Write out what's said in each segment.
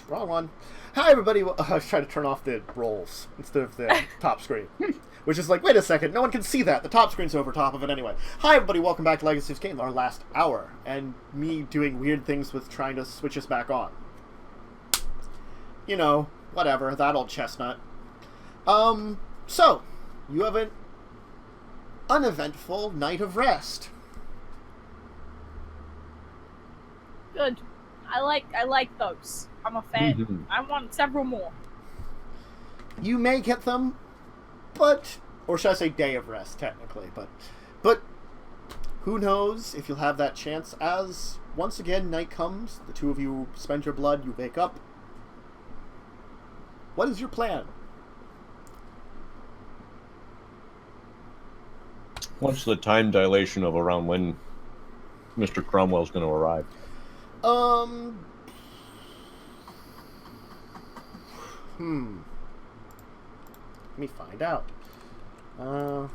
Wrong one. Hi, everybody. I was trying to turn off the rolls instead of the top screen. Which is like, wait a second, no one can see that. The top screen's over top of it anyway. Hi, everybody. Welcome back to Legacies of Caine, our last hour. And me doing weird things with trying to switch us back on. You know, whatever. That old chestnut. So, you have an uneventful night of rest. Good. I like those. I'm a fan. Mm-hmm. I want several more. You may get them, but, or should I say day of rest, technically, but who knows if you'll have that chance as, once again, night comes, the two of you spend your blood, you wake up. What is your plan? What's the time dilation of around when Mr. Cromwell's going to arrive? Let me find out. Oh,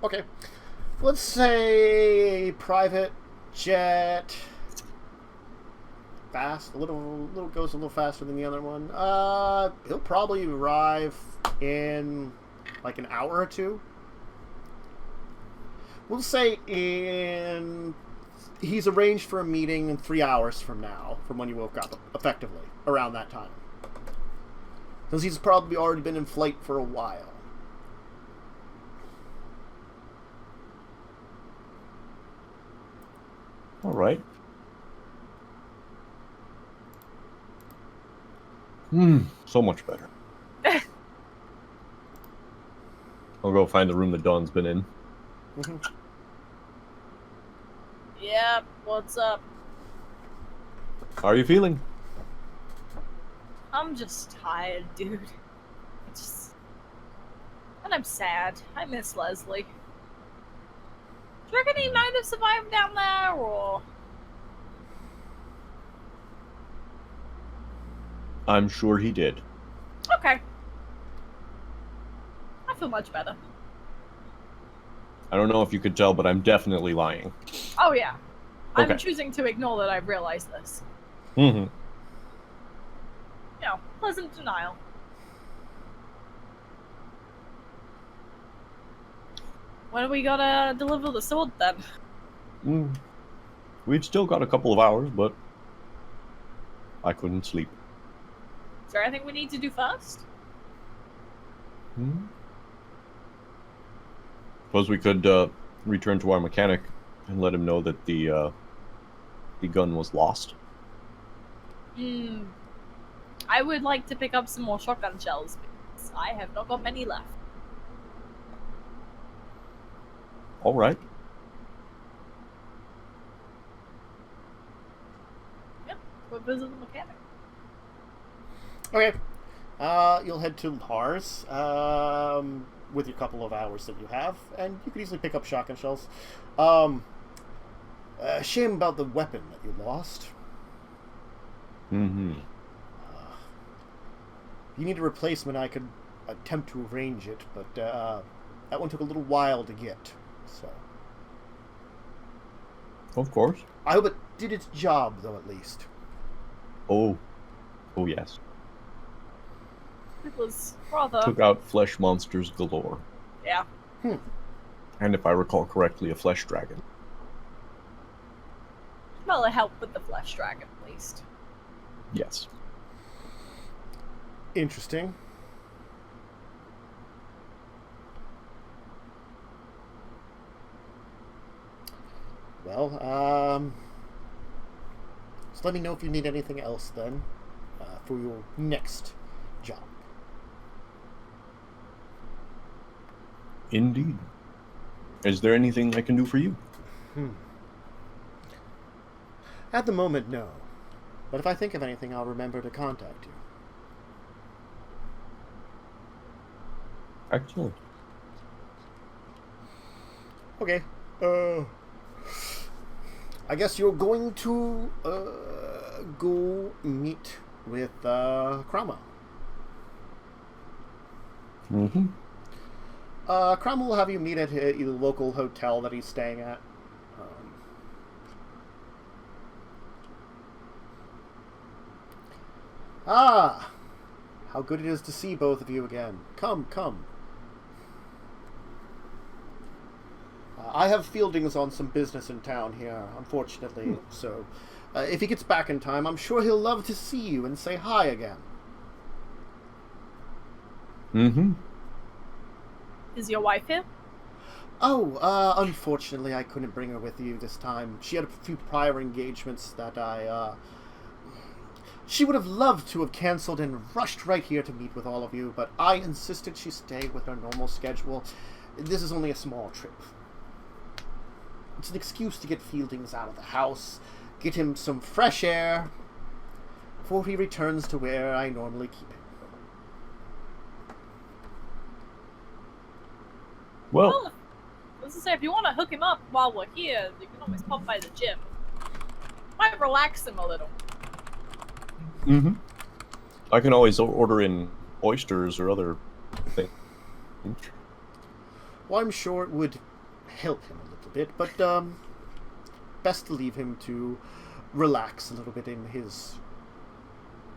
okay. Let's say private jet. Fast, a little goes a little faster than the other one. He'll probably arrive in like an hour or two. We'll say he's arranged for a meeting in 3 hours from now, from when you woke up, effectively, around that time. Because he's probably already been in flight for a while. All right. So much better. I'll go find the room that Dawn's been in. Mm-hmm. Yep, what's up? How are you feeling? I'm just tired, dude. And I'm sad. I miss Leslie. Do you reckon he might have survived down there, or...? I'm sure he did. Okay. I feel much better. I don't know if you could tell, but I'm definitely lying. Oh, yeah. Okay. I'm choosing to ignore that I've realized this. Mm-hmm. You know, pleasant denial. When are we gonna deliver the sword, then? We've still got a couple of hours, but I couldn't sleep. Is there anything we need to do first? Suppose we could return to our mechanic and let him know that the gun was lost. I would like to pick up some more shotgun shells, because I have not got many left. All right. Yep, we'll visit the mechanic. Okay. You'll head to Lars with your couple of hours that you have, and you could easily pick up shotgun shells. Shame about the weapon that you lost. Mm-hmm. If you need a replacement, I could attempt to arrange it, but that one took a little while to get, so... Of course. I hope it did its job, though, at least. Oh yes. It was rather... Took out flesh monsters galore. Yeah. And if I recall correctly, a flesh dragon. Well, it helped with the flesh dragon, at least. Yes. Interesting. Well, so let me know if you need anything else, then, for your next job. Indeed. Is there anything I can do for you? At the moment, no. But if I think of anything, I'll remember to contact you. Excellent. Okay. I guess you're going to go meet with Cromwell. Mm-hmm. Cromwell will have you meet at the local hotel that he's staying at. How good it is to see both of you again. Come, come. I have fieldings on some business in town here, unfortunately, so if he gets back in time, I'm sure he'll love to see you and say hi again. Mm-hmm. Is your wife here? Oh, unfortunately, I couldn't bring her with you this time. She had a few prior engagements that she would have loved to have canceled and rushed right here to meet with all of you, but I insisted she stay with her normal schedule. This is only a small trip. It's an excuse to get Fieldings out of the house, get him some fresh air, before he returns to where I normally keep him. Well, I was gonna say, if you want to hook him up while we're here, you can always pop by the gym. Might relax him a little. mm-hmm. I can always order in oysters or other things. Well, I'm sure it would help him a little bit, but best to leave him to relax a little bit in his...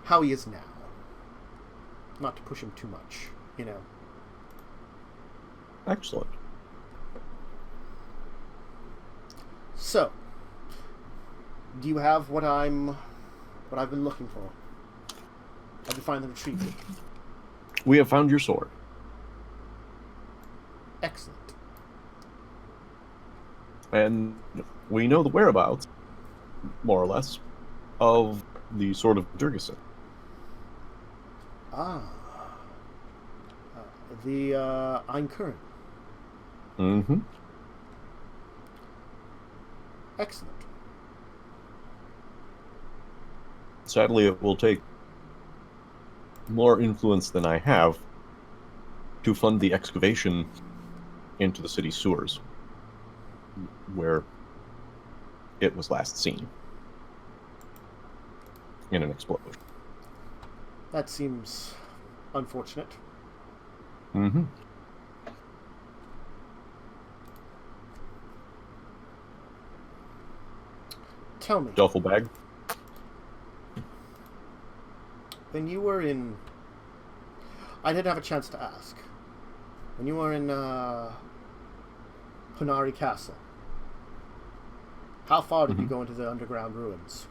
how he is now. Not to push him too much, you know. Excellent. So, do you have what I've been looking for? Have you finally retrieved it? We have found your sword. Excellent. And we know the whereabouts, more or less, of the Sword of Jurgensen. The Einkuren. Mm-hmm. Excellent. Sadly, it will take more influence than I have to fund the excavation into the city sewers, where it was last seen in an explosion. That seems unfortunate. Mm-hmm. Tell me, Duffel bag. when you were in... I didn't have a chance to ask. When you were in Punari Castle, how far did you go into the underground ruins?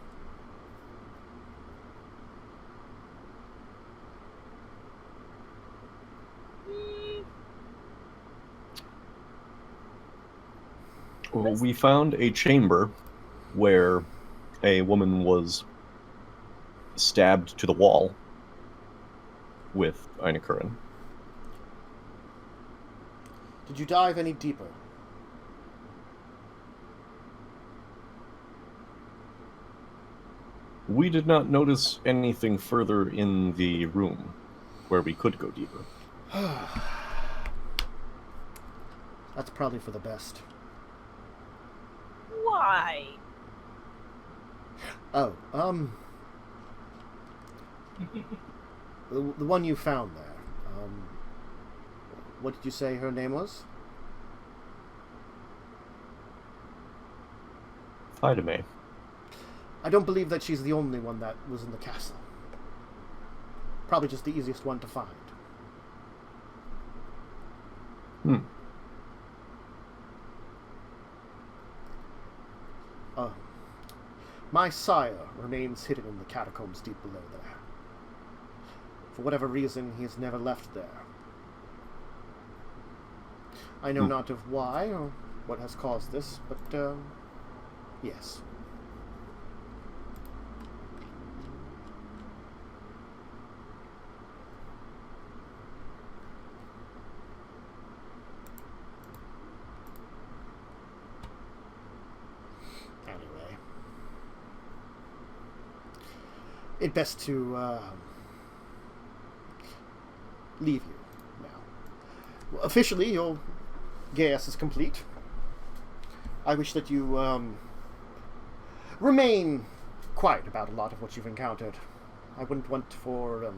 Well, we found a chamber where a woman was stabbed to the wall with Einekuren. Did you dive any deeper? We did not notice anything further in the room where we could go deeper. That's probably for the best. Why? Oh, the one you found there. What did you say her name was? Fidame. I don't believe that she's the only one that was in the castle. Probably just the easiest one to find. My sire remains hidden in the catacombs deep below there. For whatever reason, he has never left there. I know not of why or what has caused this, but, yes. Anyway. It best to, leave you now. Well, officially, your gas is complete. I wish that you, remain quiet about a lot of what you've encountered. I wouldn't want for,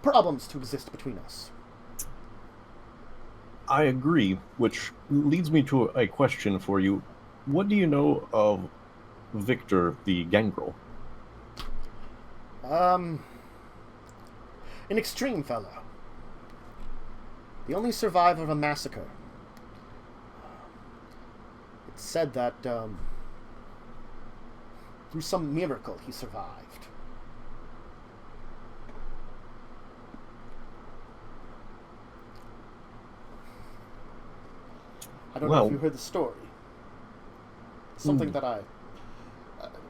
problems to exist between us. I agree, which leads me to a question for you. What do you know of Viktor the Gangrel? An extreme fellow. The only survivor of a massacre. It's said that, through some miracle he survived. I don't know if you heard the story. Something that I...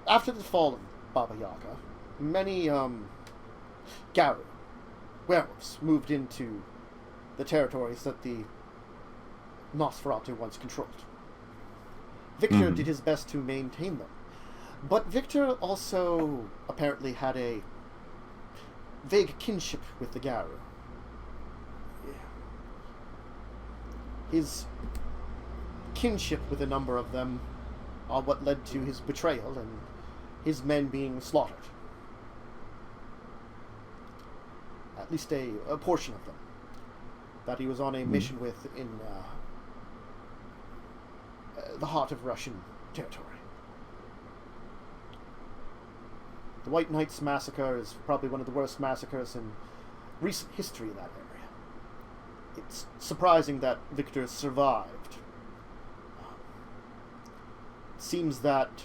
after the fall of Baba Yaga, many, Garu, werewolves, moved into the territories that the Nosferatu once controlled. Viktor did his best to maintain them. But Viktor also apparently had a vague kinship with the Garu. His kinship with a number of them are what led to his betrayal and his men being slaughtered. At least a portion of them that he was on a mission with in the heart of Russian territory. The White Knights massacre is probably one of the worst massacres in recent history in that area. It's surprising that Viktor survived. It seems that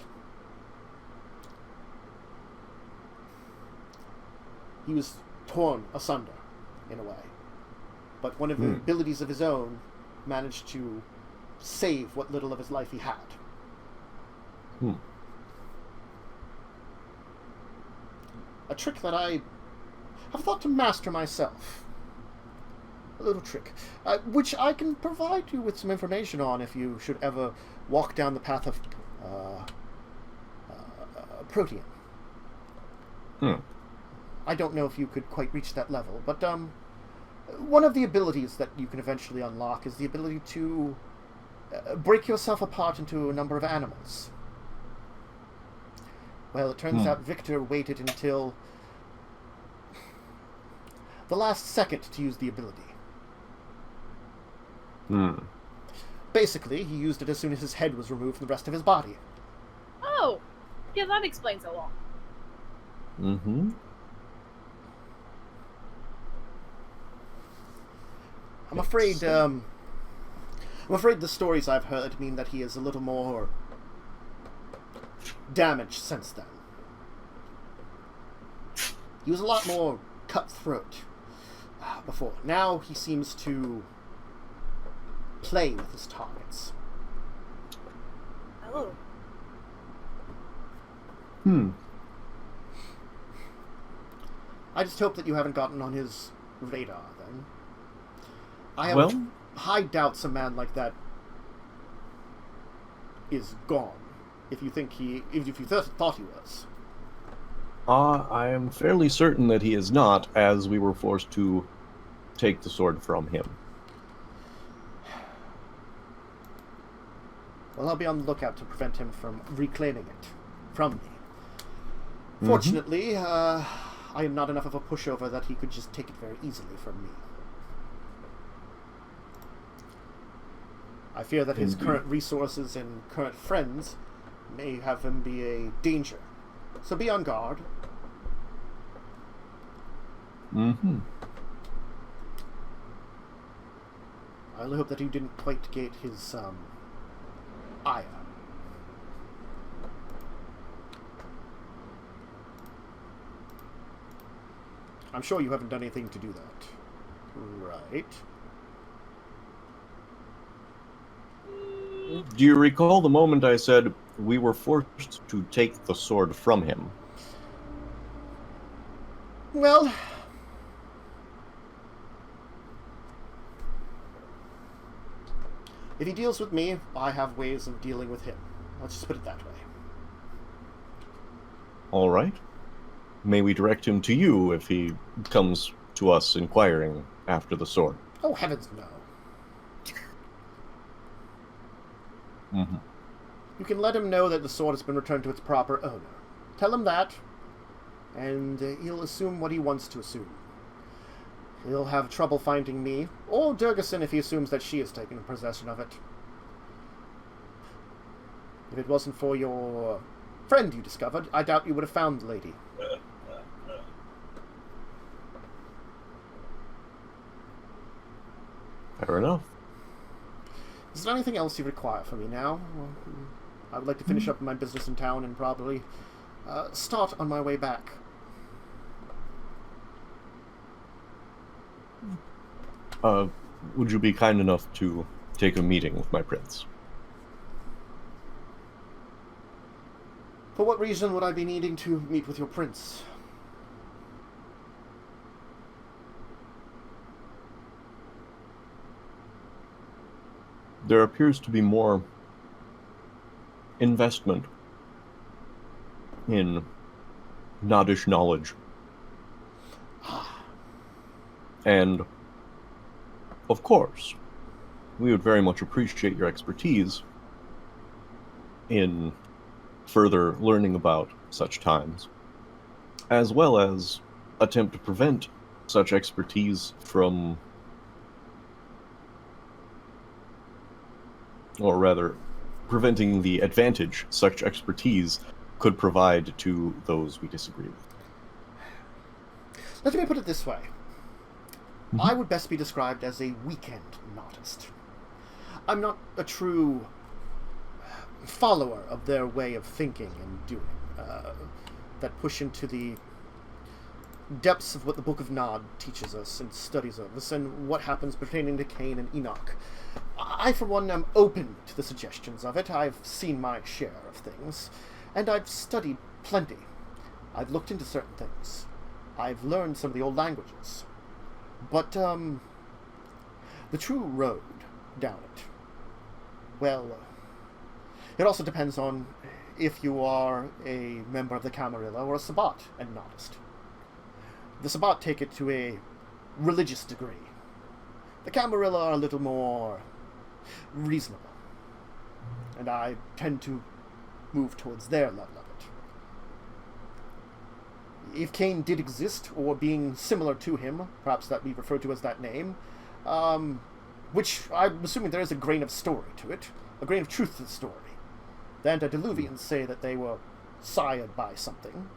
he was torn asunder, in a way. But one of the abilities of his own managed to save what little of his life he had. A trick that I have thought to master myself. A little trick, which I can provide you with some information on if you should ever walk down the path of Protean. I don't know if you could quite reach that level, but one of the abilities that you can eventually unlock is the ability to break yourself apart into a number of animals. Well, it turns out Viktor waited until the last second to use the ability. Basically, he used it as soon as his head was removed from the rest of his body. Oh! Yeah, that explains a lot. I'm afraid the stories I've heard mean that he is a little more damaged since then. He was a lot more cutthroat before. Now he seems to play with his targets. Oh. I just hope that you haven't gotten on his radar, then. I have high doubts a man like that is gone. If you thought he was. I am fairly certain that he is not, as we were forced to take the sword from him. Well, I'll be on the lookout to prevent him from reclaiming it from me. Fortunately, I am not enough of a pushover that he could just take it very easily from me. I fear that his current resources and current friends may have him be a danger. So be on guard. I only hope that you didn't quite get his, ire. I'm sure you haven't done anything to do that. Right. Do you recall the moment I said we were forced to take the sword from him? Well, if he deals with me, I have ways of dealing with him. Let's just put it that way. All right. May we direct him to you if he comes to us inquiring after the sword? Oh, heavens no. You can let him know that the sword has been returned to its proper owner. Tell him that, and he'll assume what he wants to assume. He'll have trouble finding me, or Durgason if he assumes that she has taken possession of it. If it wasn't for your friend you discovered, I doubt you would have found the lady. Fair enough. Is there anything else you require from me now? I would like to finish up my business in town and probably start on my way back. Would you be kind enough to take a meeting with my prince? For what reason would I be needing to meet with your prince? There appears to be more investment in Nodish knowledge. And, of course, we would very much appreciate your expertise in further learning about such times, as well as attempt to prevent such expertise from, or rather, preventing the advantage such expertise could provide to those we disagree with. Let me put it this way. I would best be described as a weekend artist. I'm not a true follower of their way of thinking and doing, that push into the depths of what the Book of Nod teaches us and studies of us, and what happens pertaining to Caine and Enoch. I, for one, am open to the suggestions of it. I've seen my share of things, and I've studied plenty. I've looked into certain things. I've learned some of the old languages. But, the true road down it, well, it also depends on if you are a member of the Camarilla or a Sabbat and Nodist. The Sabbat take it to a religious degree. The Camarilla are a little more reasonable, and I tend to move towards their level of it. If Caine did exist, or being similar to him, perhaps that we refer to as that name, which I'm assuming there is a grain of story to it, a grain of truth to the story. The antediluvians say that they were sired by something,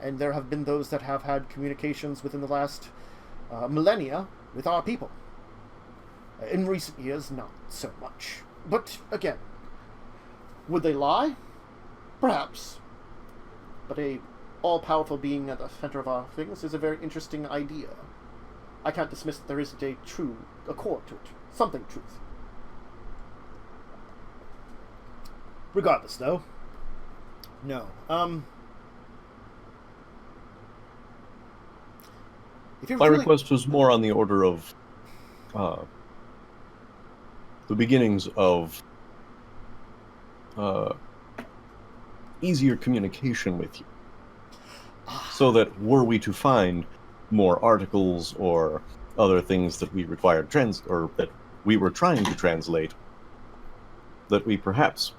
and there have been those that have had communications within the last millennia with our people. In recent years, not so much. But, again, would they lie? Perhaps. But a all-powerful being at the center of our things is a very interesting idea. I can't dismiss that there isn't a core to it. Something truth. Regardless, though. No. If you're My really... request was more on the order of the beginnings of easier communication with you. So that were we to find more articles or other things that we required or that we were trying to translate, that we perhaps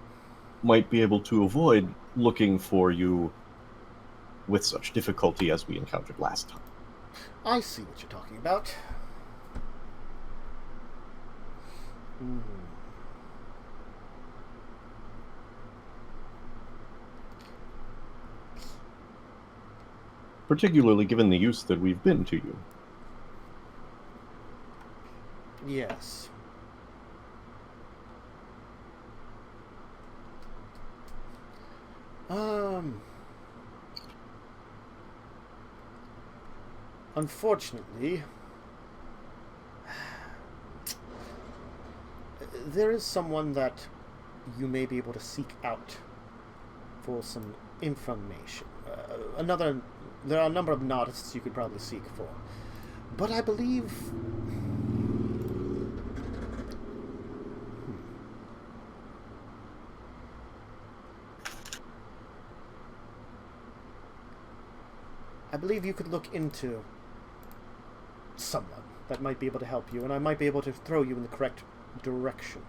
might be able to avoid looking for you with such difficulty as we encountered last time. I see what you're talking about. Particularly given the use that we've been to you. Yes. Unfortunately, there is someone that you may be able to seek out for some information. There are a number of Nodists you could probably seek for. But I believe... I believe you could look into someone that might be able to help you, and I might be able to throw you in the correct direction.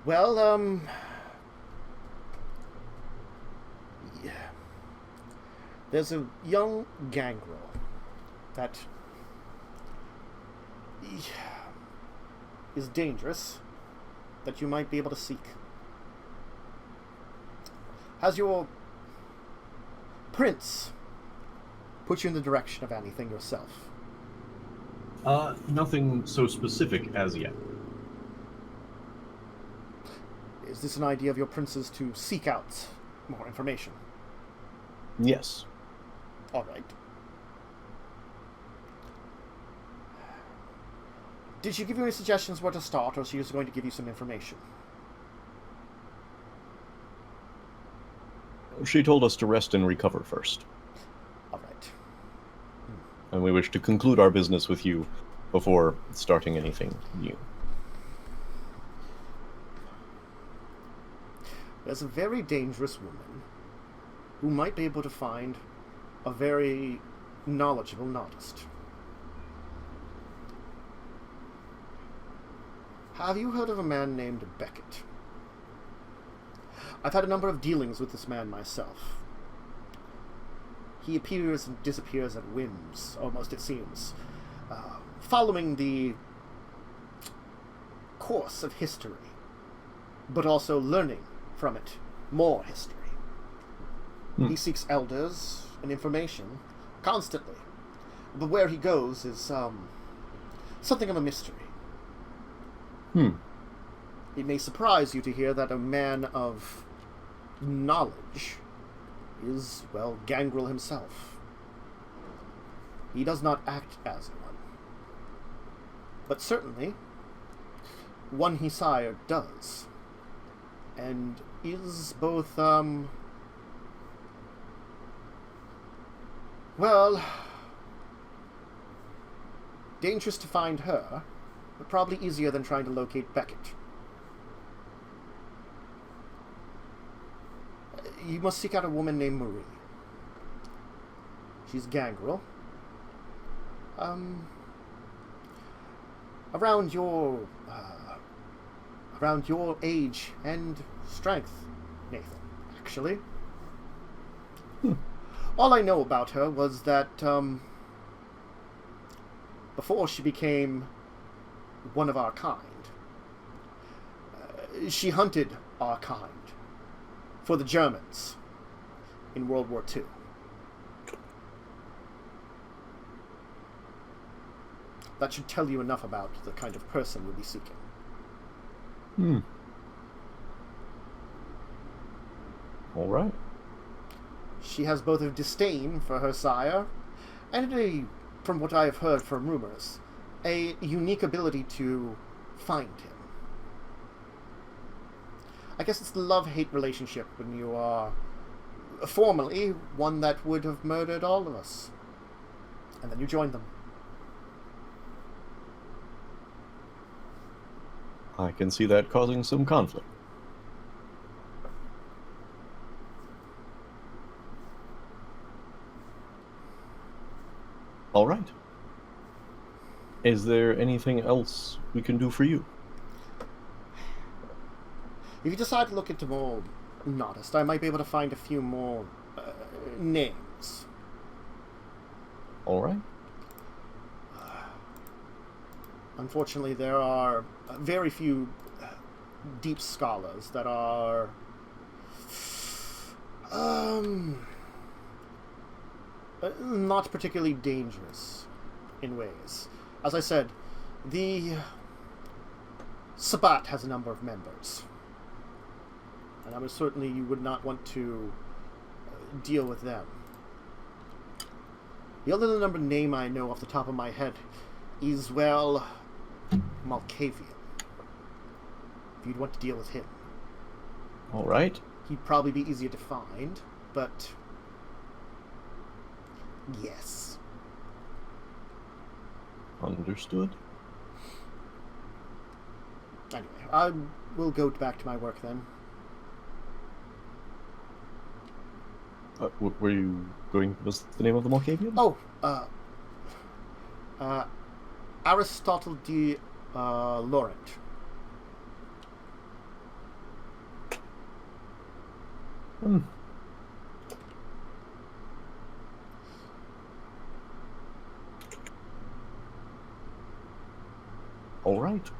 Well, There's a young gangrel that is dangerous that you might be able to seek. Has your prince put you in the direction of anything yourself? Nothing so specific as yet. Is this an idea of your prince's to seek out more information? Yes. All right. Did she give you any suggestions where to start, or is she just going to give you some information? She told us to rest and recover first. All right. And we wish to conclude our business with you before starting anything new. There's a very dangerous woman who might be able to find a very knowledgeable artist. Have you heard of a man named Beckett? I've had a number of dealings with this man myself. He appears and disappears at whims, almost it seems, following the course of history, but also learning from it more history. He seeks elders and information constantly, but where he goes is something of a mystery. It may surprise you to hear that a man of knowledge is, well, Gangrel himself. He does not act as one, but certainly one he sired does, and is both, well, dangerous to find her, but probably easier than trying to locate Beckett. You must seek out a woman named Marie. She's Gangrel. Around your age and strength, Nathan, actually. All I know about her was that, before she became one of our kind, she hunted our kind for the Germans in World War II. That should tell you enough about the kind of person you'll be seeking. All right. She has both a disdain for her sire and from what I have heard from rumors, a unique ability to find him. I guess it's the love-hate relationship when you are formerly one that would have murdered all of us. And then you join them. I can see that causing some conflict. All right. Is there anything else we can do for you? If you decide to look into more artists, I might be able to find a few more names. All right. Unfortunately, there are very few deep scholars that are not particularly dangerous in ways. As I said, the Sabbat has a number of members, and I'm certainly you would not want to deal with them. The other number name I know off the top of my head is, well, Malkavian. If you'd want to deal with him. All right. He'd probably be easier to find, but yes. Understood. Anyway, I will go back to my work then. Were you going... What's the name of the Malkavian? Oh, Aristotle de Laurent. All right.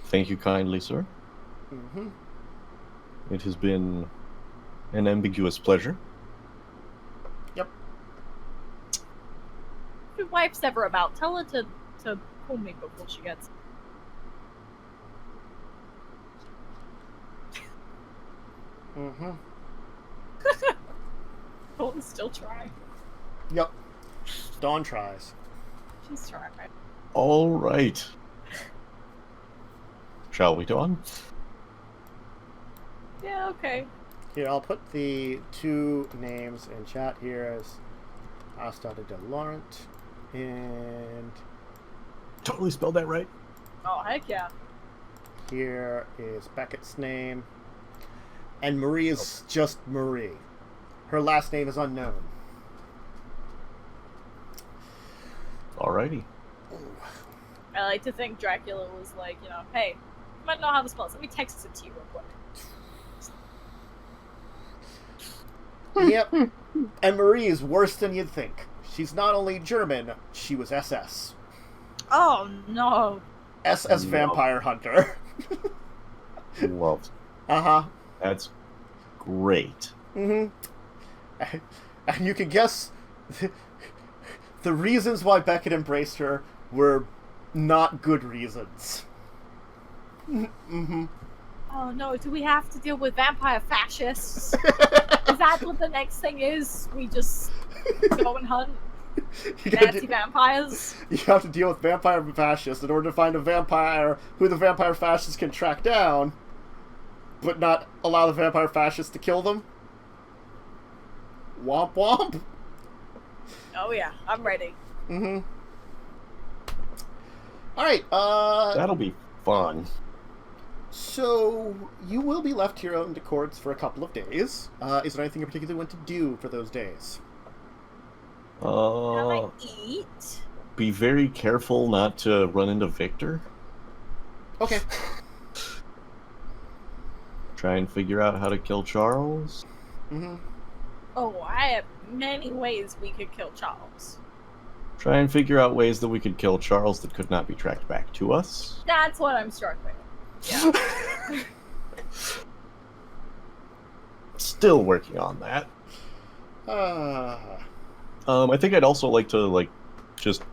Thank you kindly, sir. Mm-hmm. It has been an ambiguous pleasure. Yep. If your wife's ever about, tell her to call me before she gets. Mm-hmm. Colton's still trying. Yep. Dawn tries. She's trying. All right. Shall we, Dawn? Yeah, okay. Here, I'll put the two names in chat here as Astade de Laurent and Totally spelled that right. Oh, heck yeah. here is Beckett's name. And Marie is just Marie. Her last name is unknown. Alrighty. I like to think Dracula was like, you know, hey, you might know how to spell it. Let me text it to you real quick. Yep. And Marie is worse than you'd think. She's not only German, she was SS. Oh, no. SS No. Vampire Hunter. Loved. Uh-huh. That's great. Mm-hmm. And you can guess the reasons why Beckett embraced her were not good reasons. Mm-hmm. Oh, no. Do we have to deal with vampire fascists? Is that what the next thing is? We just go and hunt Nazi vampires? You have to deal with vampire fascists in order to find a vampire who the vampire fascists can track down, but not allow the vampire fascists to kill them. Womp womp. Oh, yeah. I'm ready. Mm-hmm. Alright, That'll be fun. so you will be left here out in the courts for a couple of days. Is there anything you particularly want to do for those days? Can I eat? Be very careful not to run into Viktor. Okay. Try and figure out how to kill Charles. Mm-hmm. Oh, I have many ways we could kill Charles. Try and figure out ways that we could kill Charles that could not be tracked back to us. That's what I'm struggling with. Yeah. Still working on that. I think I'd also like to, just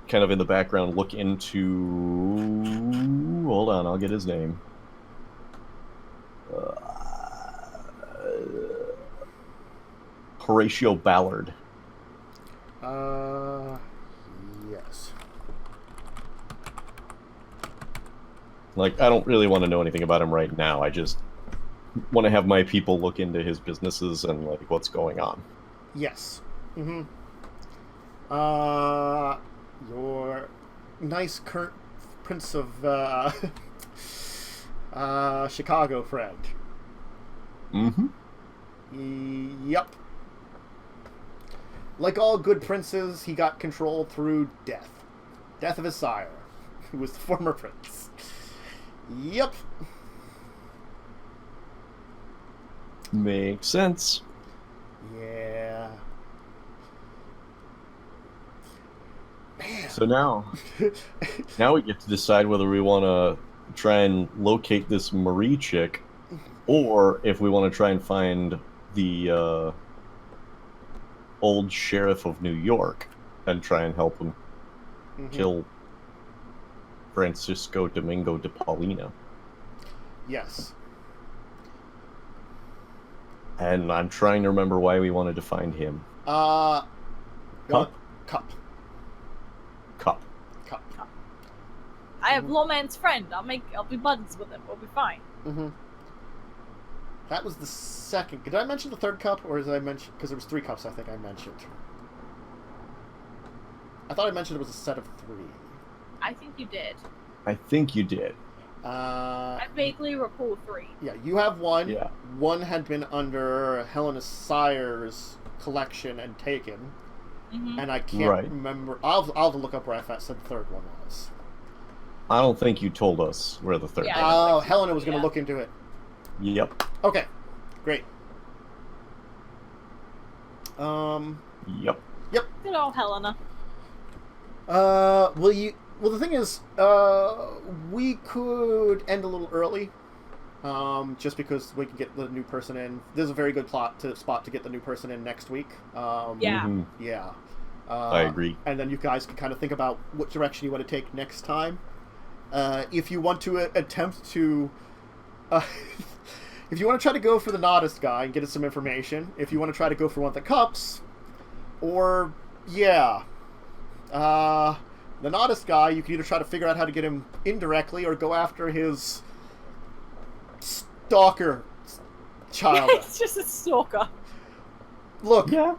kind of in the background look into... Hold on, I'll get his name. Horatio Ballard. Yes. I don't really want to know anything about him right now. I just want to have my people look into his businesses and, what's going on. Yes. Mm-hmm. Your nice current Prince of, Chicago friend. Mm-hmm. Yep. Like all good princes, he got control through death. Death of his sire, who was the former prince. Yep. Makes sense. Yeah. Man. So now we get to decide whether we want to try and locate this Marie chick, or if we want to try and find the old sheriff of New York and try and help him kill Francisco Domingo de Paulina. Yes. And I'm trying to remember why we wanted to find him. Cup. Cup. I have Lawman's friend. I'll be buds with him. We'll be fine. Mm-hmm. That was the second. Did I mention the third cup, or did I mention... Because there was 3 cups, I think I mentioned. I thought I mentioned it was a set of 3. I think you did. I think you did. I vaguely recall 3. Yeah, you have 1. Yeah. 1 had been under Helena Sire's collection and taken. Mm-hmm. And I can't remember... I'll have to look up where I said the third one was. I don't think you told us where the third Yeah, one I don't Oh, think so. Helena was going to Yeah. look into it. Yep. Okay, great. Yep. Good old Helena. Will Well, the thing is, we could end a little early, just because we can get the new person in. There's a very good spot to get the new person in next week. Yeah. Mhm. Yeah. I agree. And then you guys can kind of think about what direction you want to take next time. If you want to attempt to... if you want to try to go for the Nodist guy and get us some information, if you want to try to go for one of the cups, or... Yeah. The Nodist guy, you can either try to figure out how to get him indirectly or go after his stalker child. It's just a stalker. Look, Yeah.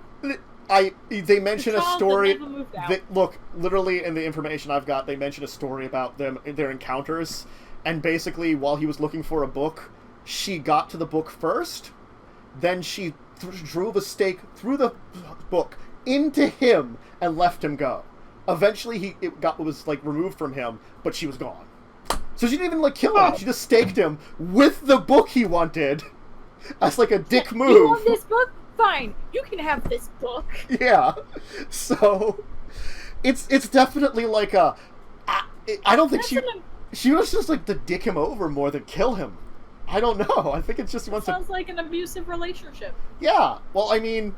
they mention a child that story. never moved out. Look, literally in the information I've got, they mention a story about their encounters, and basically while he was looking for a book, she got to the book first, then she drove a stake through the book into him and left him go. Eventually, it was like removed from him, but she was gone. So she didn't even like kill him. She just staked him with the book he wanted, as like a dick move. You want this book? Fine, you can have this book. Yeah. So it's definitely like a. I don't think she was just like to dick him over more than kill him. I don't know. I think it's just wants Sounds like an abusive relationship. Yeah. Well, I mean,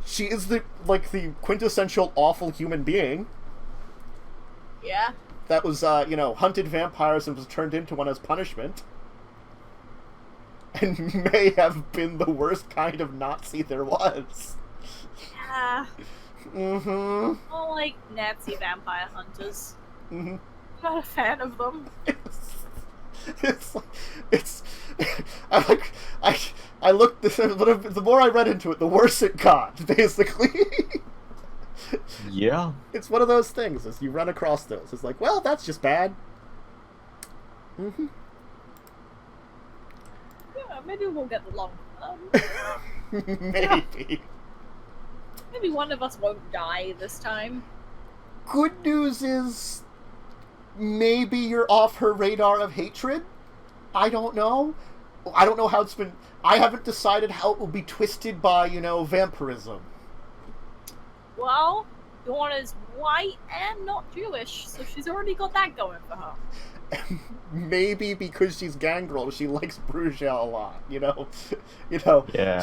she is the quintessential awful human being Yeah. that was hunted vampires and was turned into one as punishment, and may have been the worst kind of Nazi there was. Yeah. Mm-hmm. I like Nazi vampire hunters. Mm-hmm. Not a fan of them. I looked. The more I read into it, the worse it got. Basically, Yeah. it's one of those things. As you run across those, it's like, well, that's just bad. Mm-hmm. Yeah, maybe we'll get along. Maybe. Maybe one of us won't die this time. Good news is, maybe you're off her radar of hatred. I don't know. I don't know how it's been. I haven't decided how it will be twisted by, vampirism. Well, Dawnna's white and not Jewish, so she's already got that going for her. Maybe because she's gangrel, she likes Bruges a lot. Yeah.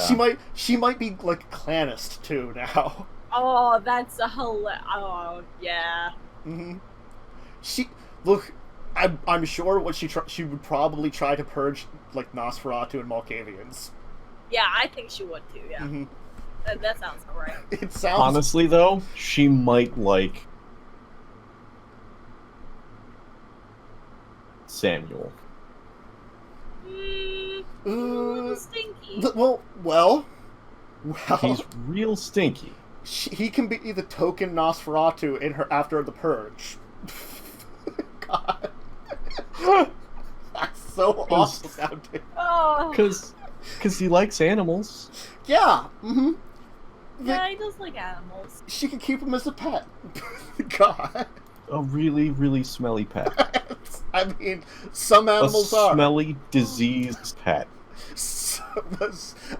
She might be like clanist too now. Oh, that's a oh, yeah. Mm-hmm. I'm sure what she would probably try to purge like Nosferatu and Malkavians. Yeah, I think she would too. Yeah, Mm-hmm. that sounds correct. It sounds Honestly, though, she might like Samuel. A little stinky. Well. He's real stinky. He can be the token Nosferatu in her after the purge. God. That's so awful sounding. Oh, Because he likes animals. Yeah. Mm-hmm. yeah, he does like animals. She can keep him as a pet. God. A really, really smelly pet. I mean, some animals a smelly, diseased pet.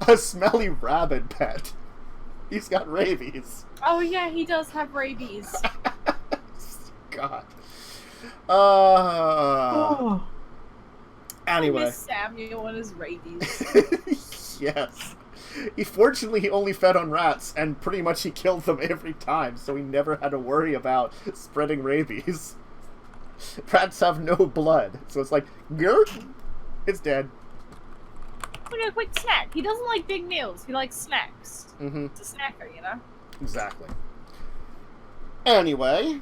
A smelly rabid pet. He's got rabies. Oh yeah, he does have rabies. God. Oh. Anyway. I miss Samuel and his rabies. Yes. Fortunately, he only fed on rats, and pretty much he killed them every time, so he never had to worry about spreading rabies. Rats have no blood, so it's like, Gert, it's dead. Like a quick snack. He doesn't like big meals. He likes snacks. Mm-hmm. It's a snacker, you know? Exactly. Anyway,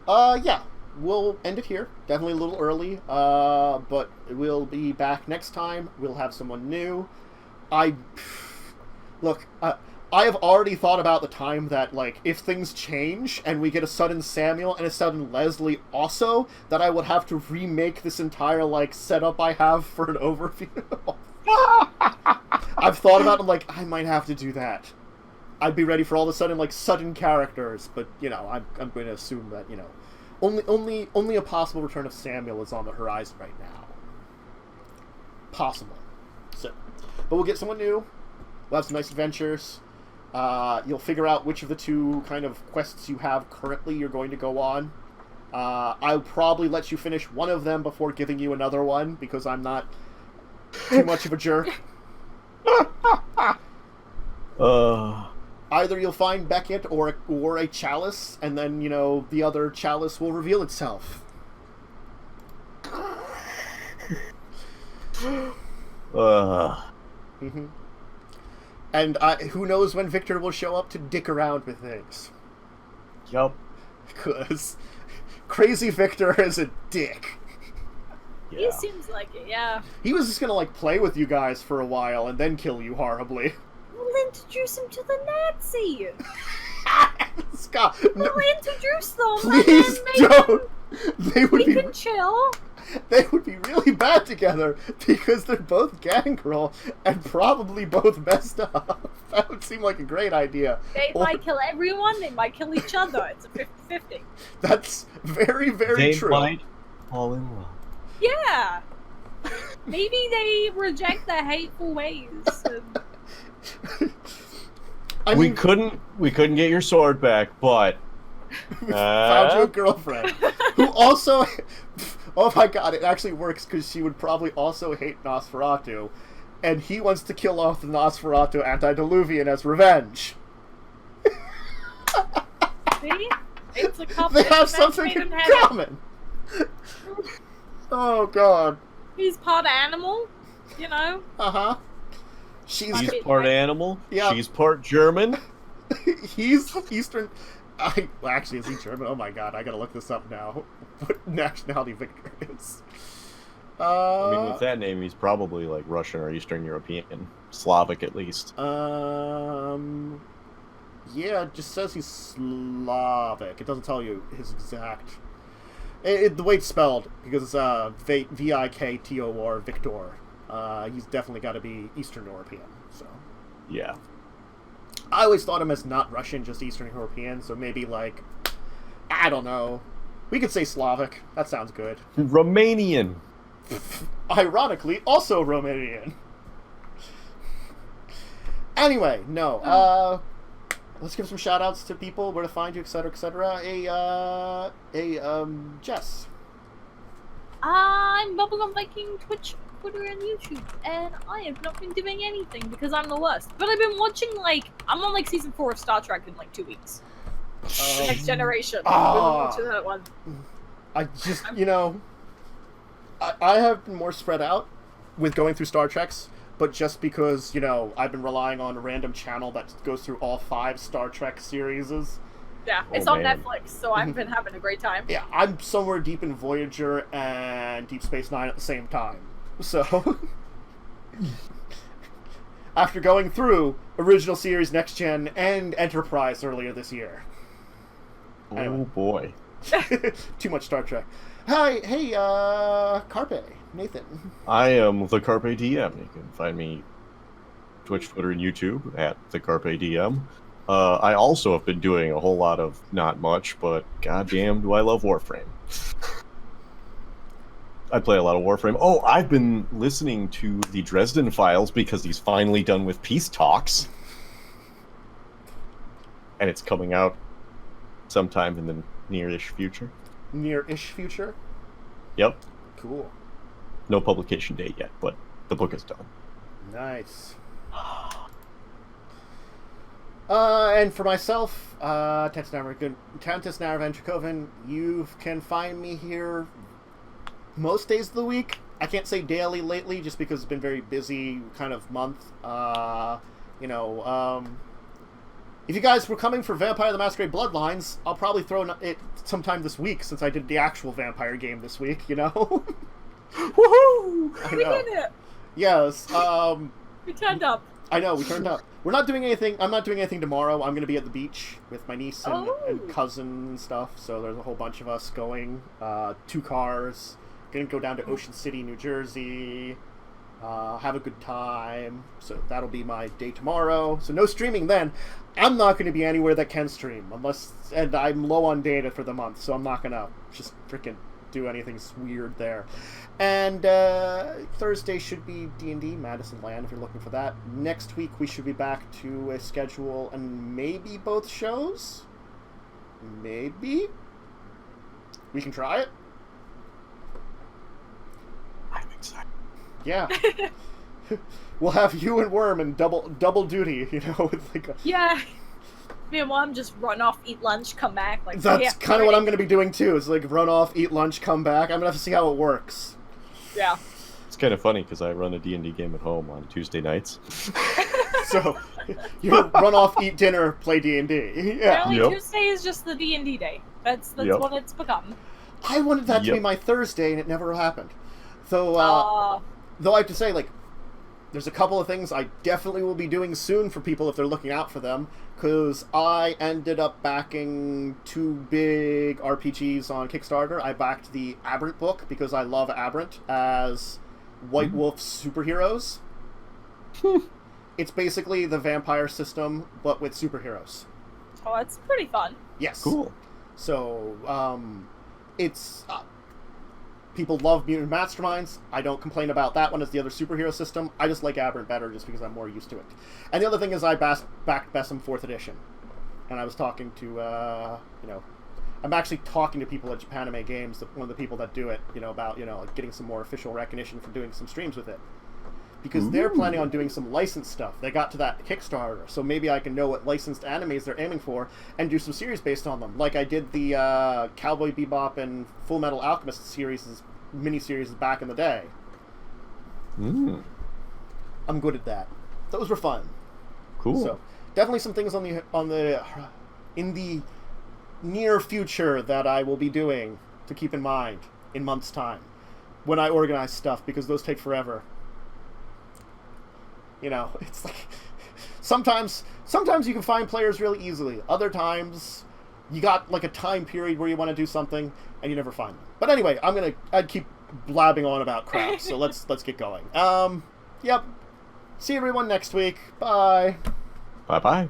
yeah, we'll end it here. Definitely a little early, but we'll be back next time. We'll have someone new. Look, I have already thought about the time that, like, if things change and we get a sudden Samuel and a sudden Leslie also, that I would have to remake this entire, like, setup I have for an overview. I've thought about it, like, I might have to do that. I'd be ready for all of a sudden, like, sudden characters, but, I'm going to assume that, only a possible return of Samuel is on the horizon right now. Possible. So, but we'll get someone new. We'll have some nice adventures. You'll figure out which of the two kind of quests you have currently you're going to go on. I'll probably let you finish one of them before giving you another one, because I'm not too much of a jerk. Either you'll find Beckett or a chalice, and then, the other chalice will reveal itself. Mm-hmm. And who knows when Viktor will show up to dick around with things. Yup. Because crazy Viktor is a dick. Yeah. He seems like it, yeah. He was just gonna, play with you guys for a while and then kill you horribly. We'll introduce him to the Nazi! Scott, We'll introduce them! please and then don't! we can chill! They would be really bad together because they're both gangrel and probably both messed up. That would seem like a great idea. They might kill everyone, they might kill each other. It's a 50-50. That's very, very true. They might fall in love. Yeah! Maybe they reject their hateful ways. We couldn't get your sword back, but we found you a girlfriend who also... Oh my god, it actually works because she would probably also hate Nosferatu, and he wants to kill off the Nosferatu antediluvian as revenge. See? It's a couple. They have something in common. Oh god. He's part animal, Uh-huh. He's part animal. Yeah. She's part German. He's Eastern... actually, is he German? Oh my god, I gotta look this up now. What nationality Viktor is. I mean, with that name, he's probably Russian or Eastern European. Slavic, at least. Yeah, it just says he's Slavic. It doesn't tell you his exact... the way it's spelled, because it's Viktor, Viktor. He's definitely got to be Eastern European, so... Yeah. I always thought him as not Russian, just Eastern European, so maybe, I don't know. We could say Slavic. That sounds good. Romanian. Ironically, also Romanian. Anyway, no. Let's give some shout-outs to people, where to find you, etc., etc. Jess. I'm Bubblegum Viking, Twitch, Twitter, and YouTube, and I have not been doing anything because I'm the worst. But I've been watching, I'm on, season 4 of Star Trek in, 2 weeks. Next Generation. I've been watching that one. I just, I have been more spread out with going through Star Treks, but just because, I've been relying on a random channel that goes through all 5 Star Trek series. Yeah, it's on Netflix, so I've been having a great time. Yeah, I'm somewhere deep in Voyager and Deep Space Nine at the same time. So, after going through original series, Next Gen, and Enterprise earlier this year. Anyway. Oh boy. Too much Star Trek. Hi, hey, Carpe, Nathan. I am the CarpeDM. You can find me Twitch, Twitter, and YouTube at the CarpeDM. I also have been doing a whole lot of not much, but goddamn do I love Warframe. I play a lot of Warframe. Oh, I've been listening to the Dresden Files because he's finally done with peace talks. And it's coming out sometime in the near-ish future. Near-ish future? Yep. Cool. No publication date yet, but the book is done. Nice. And for myself, Countess Naravan Dracovin, you can find me here most days of the week. I can't say daily lately, just because it's been very busy kind of month. If you guys were coming for Vampire the Masquerade Bloodlines, I'll probably throw it sometime this week, since I did the actual vampire game this week, Woohoo! We did it! Yes, We turned up. I know, we turned up. We're not doing anything. I'm not doing anything tomorrow. I'm going to be at the beach with my niece and cousin and stuff. So there's a whole bunch of us going. 2 cars. Going to go down to Ocean City, New Jersey. Have a good time. So that'll be my day tomorrow. So no streaming then. I'm not going to be anywhere that can stream. And I'm low on data for the month. So I'm not going to just freaking do anything weird there. And Thursday should be D&D Madison Land if you're looking for that. Next week we should be back to a schedule and maybe both shows? Maybe? We can try it. I'm excited. Yeah. We'll have you and Worm in double duty, you know, with like a... Yeah. Me and Mom just run off, eat lunch, come back. Like That's kind of what I'm going to be doing too. Is like run off, eat lunch, come back. I'm going to have to see how it works. Yeah. It's kind of funny because I run a D&D game at home on Tuesday nights. So you run off, eat dinner, play D&D. Yeah. Apparently Tuesday is just the D&D day. That's what it's become. I wanted that to be my Thursday, and it never happened. So though I have to say, like, there's a couple of things I definitely will be doing soon for people if they're looking out for them, because I ended up backing 2 big RPGs on Kickstarter. I backed the Aberrant book because I love Aberrant as White Wolf superheroes. It's basically the vampire system, but with superheroes. Oh, it's pretty fun. Yes. Cool. So, it's... people love Mutant Masterminds. I don't complain about that one as the other superhero system. I just like Aberrant better just because I'm more used to it. And the other thing is I backed Bessem 4th edition. And I was talking to, you know... I'm actually talking to people at Japanime Games, one of the people that do it, you know, about, you know, like getting some more official recognition for doing some streams with it. Because they're planning on doing some licensed stuff. They got to that Kickstarter, so maybe I can know what licensed animes they're aiming for and do some series based on them. Like I did the Cowboy Bebop and Full Metal Alchemist mini-series back in the day. I'm good at that. Those were fun. Cool. So definitely some things in the near future that I will be doing to keep in mind in months' time when I organize stuff, because those take forever. You know, it's like sometimes you can find players really easily. Other times you got like a time period where you want to do something and you never find them. But anyway, I'd keep blabbing on about crap. So let's get going. Yep. See everyone next week. Bye. Bye-bye.